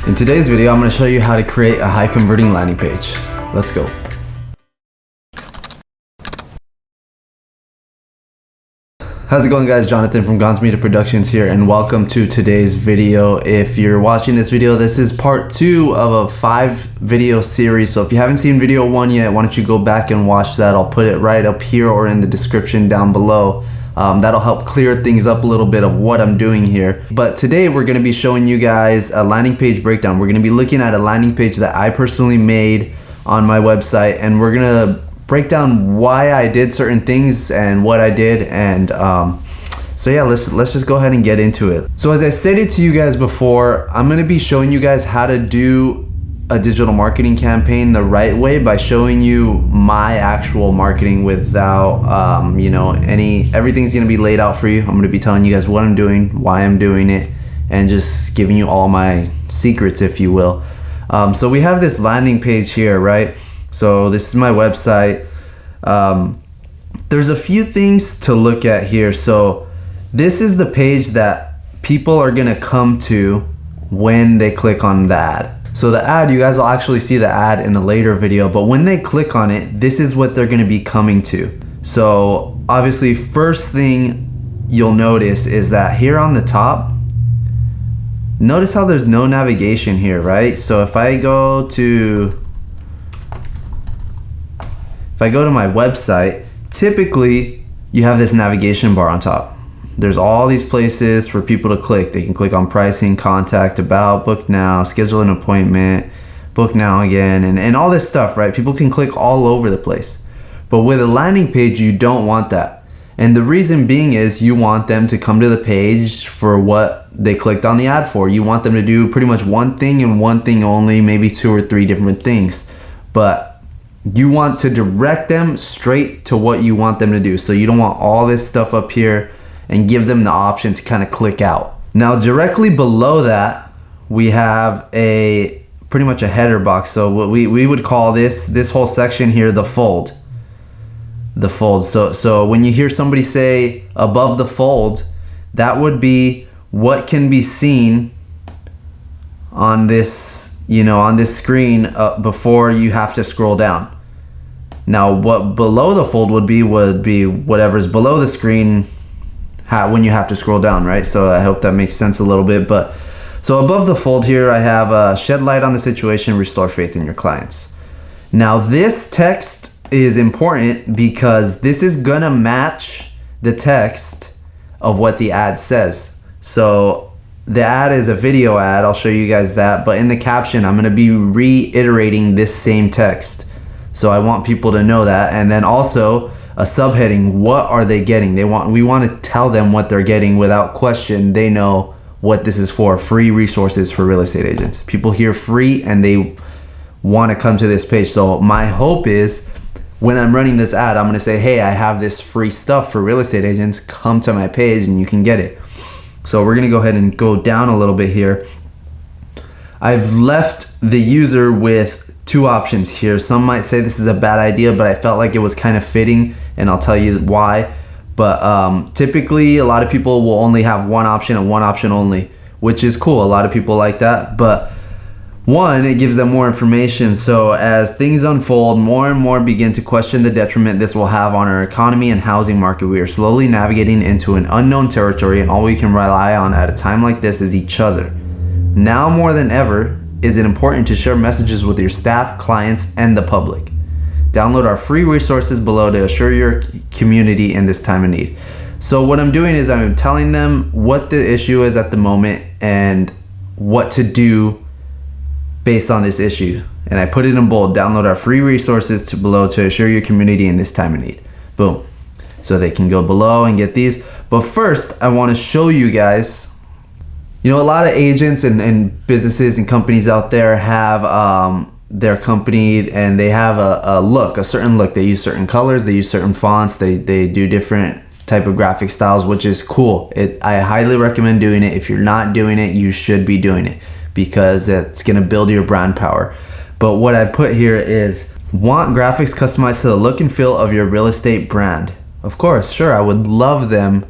In today's video, I'm going to show you how to create a high converting landing page. Let's go. How's it going, guys? Jonathan from Gonz Media Productions here, and welcome to today's video. If you're watching this video, this is part 2 of a 5-video series. So if you haven't seen video 1 yet, why don't you go back and watch that. I'll put it right up here or in the description down below. That'll help clear things up a little bit of what I'm doing here. But today we're going to be showing you guys a landing page breakdown. We're going to be looking at a landing page that I personally made on my website, and we're going to break down why I did certain things and what I did. And so yeah, let's just go ahead and get into it. So as I stated to you guys before, I'm going to be showing you guys how to do a digital marketing campaign the right way by showing you my actual marketing without everything's going to be laid out for you. I'm going to be telling you guys what I'm doing, why I'm doing it, and just giving you all my secrets, if you will. So we have this landing page here, right? So this is my website. There's a few things to look at here. So this is the page that people are going to come to when they click on the ad. So the ad, you guys will actually see the ad in a later video, but when they click on it, this is what they're gonna be coming to. So obviously, first thing you'll notice is that here on the top, notice how there's no navigation here, right? So if I go to my website, typically you have this navigation bar on top. There's all these places for people to click. They can click on pricing, contact, about, book now, schedule an appointment, book now again, and all this stuff, right? People can click all over the place. But with a landing page, you don't want that. And the reason being is you want them to come to the page for what they clicked on the ad for. You want them to do pretty much one thing and one thing only, maybe 2 or 3 different things. But you want to direct them straight to what you want them to do. So you don't want all this stuff up here and give them the option to kind of click out. Now directly below that, we have pretty much a header box. So what we would call this whole section here the fold. The fold. So when you hear somebody say above the fold, that would be what can be seen on this, on this screen before you have to scroll down. Now what below the fold would be whatever's below the screen when you have to scroll down, right? So I hope that makes sense a little bit. But so above the fold here, I have shed light on the situation, restore faith in your clients. Now this text is important because this is gonna match the text of what the ad says. So the ad is a video ad, I'll show you guys that, but in the caption I'm gonna be reiterating this same text. So I want people to know that. And then also a subheading, what are they getting? We want to tell them what they're getting without question. They know what this is for. Free resources for real estate agents. People hear free and they want to come to this page. So my hope is when I'm running this ad, I'm going to say, hey, I have this free stuff for real estate agents. Come to my page and you can get it. So we're going to go ahead and go down a little bit here. I've left the user with 2 options here. Some might say this is a bad idea, but I felt like it was kind of fitting, and I'll tell you why. But typically a lot of people will only have one option and one option only, which is cool. A lot of people like that. But one, it gives them more information. So as things unfold, more and more begin to question the detriment this will have on our economy and housing market. We are slowly navigating into an unknown territory, and all we can rely on at a time like this is each other. Now more than ever is it important to share messages with your staff, clients, and the public. Download our free resources below to assure your community in this time of need. So what I'm doing is I'm telling them what the issue is at the moment and what to do based on this issue. And I put it in bold. Download our free resources below to assure your community in this time of need. Boom. So they can go below and get these. But first, I want to show you guys. A lot of agents and businesses and companies out there have their company, and they have a certain look. They use certain colors, they use certain fonts, they do different type of graphic styles, which is cool. I highly recommend doing it. If you're not doing it, you should be doing it because it's going to build your brand power. But what I put here is want graphics customized to the look and feel of your real estate brand. Of course, sure, I would love them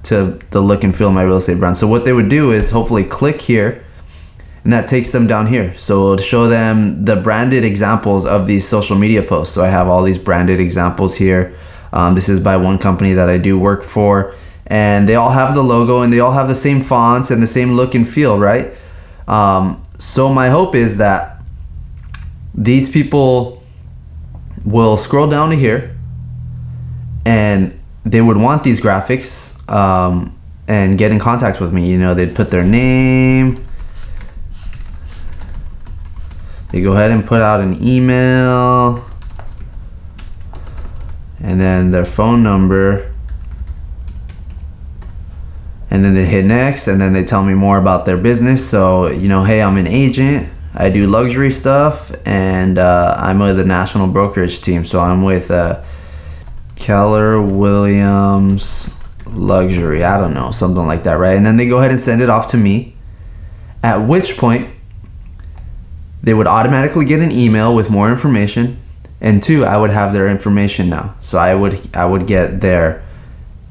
to the look and feel of my real estate brand. So what they would do is hopefully click here and that takes them down here. So it'll show them the branded examples of these social media posts. So I have all these branded examples here. This is by one company that I do work for, and they all have the logo and they all have the same fonts and the same look and feel, right? So my hope is that these people will scroll down to here and they would want these graphics and get in contact with me. You know, they'd put their name, they go ahead and put out an email, and then their phone number, and then they hit next, and then they tell me more about their business. So, you know, hey, I'm an agent, I do luxury stuff, and I'm with the national brokerage team. So I'm with Keller Williams Luxury, I don't know, something like that, right? And then they go ahead and send it off to me, at which point they would automatically get an email with more information, and 2, I would have their information now. So I would get their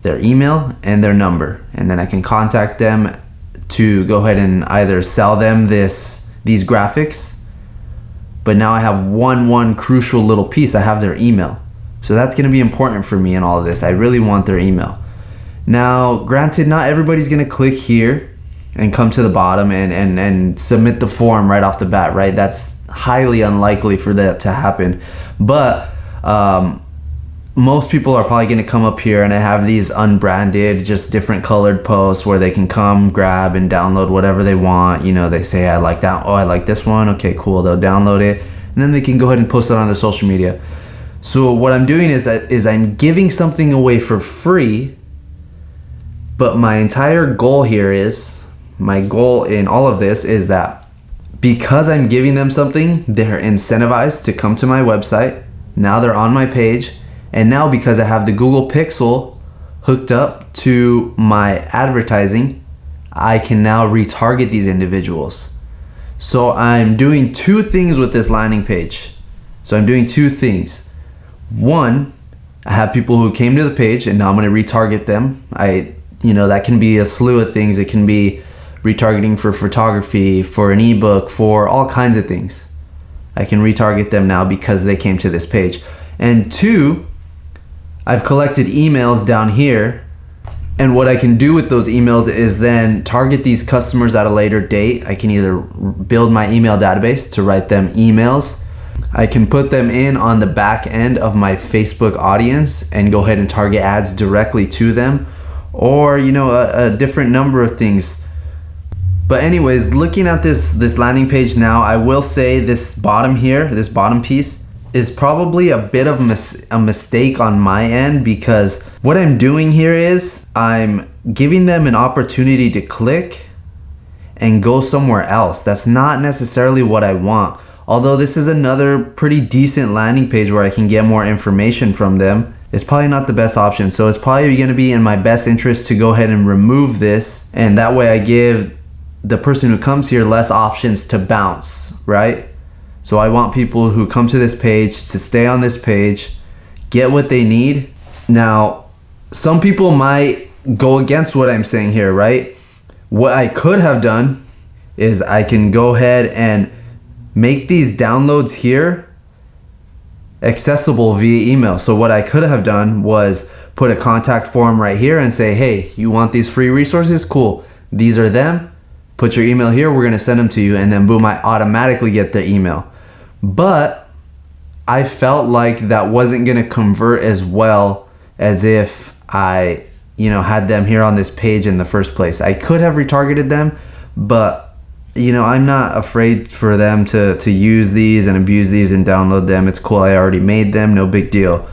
email and their number, and then I can contact them to go ahead and either sell them these graphics. But now I have one crucial little piece. I have their email. So that's going to be important for me in all of this. I really want their email. Now, granted, not everybody's going to click here and come to the bottom and submit the form right off the bat, right? That's highly unlikely for that to happen. But most people are probably going to come up here, and I have these unbranded, just different colored posts where they can come, grab, and download whatever they want. You know, they say, I like that. Oh, I like this one. Okay, cool. They'll download it, and then they can go ahead and post it on their social media. So what I'm doing is I'm giving something away for free, but my entire goal here is, my goal in all of this is that because I'm giving them something, they're incentivized to come to my website. Now they're on my page. And now because I have the Google Pixel hooked up to my advertising, I can now retarget these individuals. So I'm doing 2 things with this landing page. So I'm doing 2 things. 1, I have people who came to the page, and now I'm going to retarget them. That can be a slew of things. It can be retargeting for photography, for an ebook, for all kinds of things. I can retarget them now because they came to this page. And 2, I've collected emails down here, and what I can do with those emails is then target these customers at a later date. I can either build my email database to write them emails. I can put them in on the back end of my Facebook audience and go ahead and target ads directly to them, or a different number of things. But anyways, looking at this landing page now, I will say this bottom here, this bottom piece, is probably a bit of a mistake on my end, because what I'm doing here is I'm giving them an opportunity to click and go somewhere else. That's not necessarily what I want. Although this is another pretty decent landing page where I can get more information from them, it's probably not the best option. So it's probably going to be in my best interest to go ahead and remove this, and that way I give the person who comes here less options to bounce, right? So I want people who come to this page to stay on this page, get what they need. Now, some people might go against what I'm saying here, right? What I could have done is I can go ahead and make these downloads here accessible via email. So what I could have done was put a contact form right here and say, hey, you want these free resources? Cool. These are them. Put your email here. We're going to send them to you. And then boom, I automatically get their email. But I felt like that wasn't going to convert as well as if I, had them here on this page in the first place. I could have retargeted them, but I'm not afraid for them to use these and abuse these and download them. It's cool. I already made them. No big deal.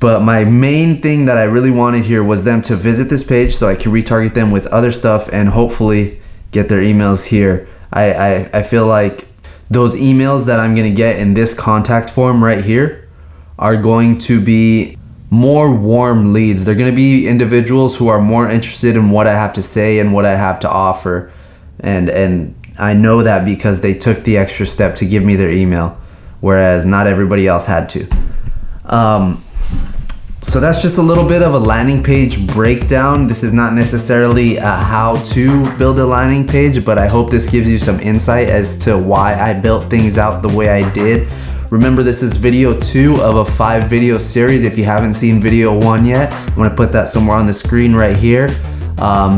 But my main thing that I really wanted here was them to visit this page so I can retarget them with other stuff and hopefully get their emails here. I feel like those emails that I'm going to get in this contact form right here are going to be more warm leads. They're going to be individuals who are more interested in what I have to say and what I have to offer. And I know that because they took the extra step to give me their email, whereas not everybody else had to. So that's just a little bit of a landing page breakdown. This is not necessarily a how to build a landing page, but I hope this gives you some insight as to why I built things out the way I did. Remember, this is video 2 of a 5 video series. If you haven't seen video 1 yet, I'm gonna put that somewhere on the screen right here.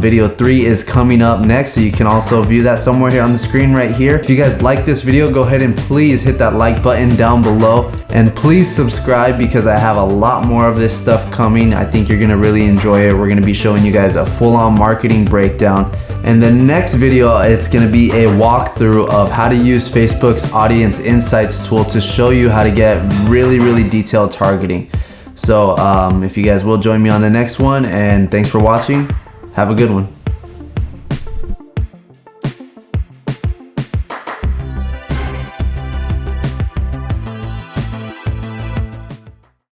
Video 3 is coming up next, so you can also view that somewhere here on the screen right here. If you guys like this video, go ahead and please hit that like button down below, and please subscribe because I have a lot more of this stuff coming. I think you're gonna really enjoy it. We're gonna be showing you guys a full-on marketing breakdown. And the next video, it's gonna be a walkthrough of how to use Facebook's Audience Insights tool to show you how to get really detailed targeting. So if you guys will join me on the next one, and thanks for watching. Have a good one.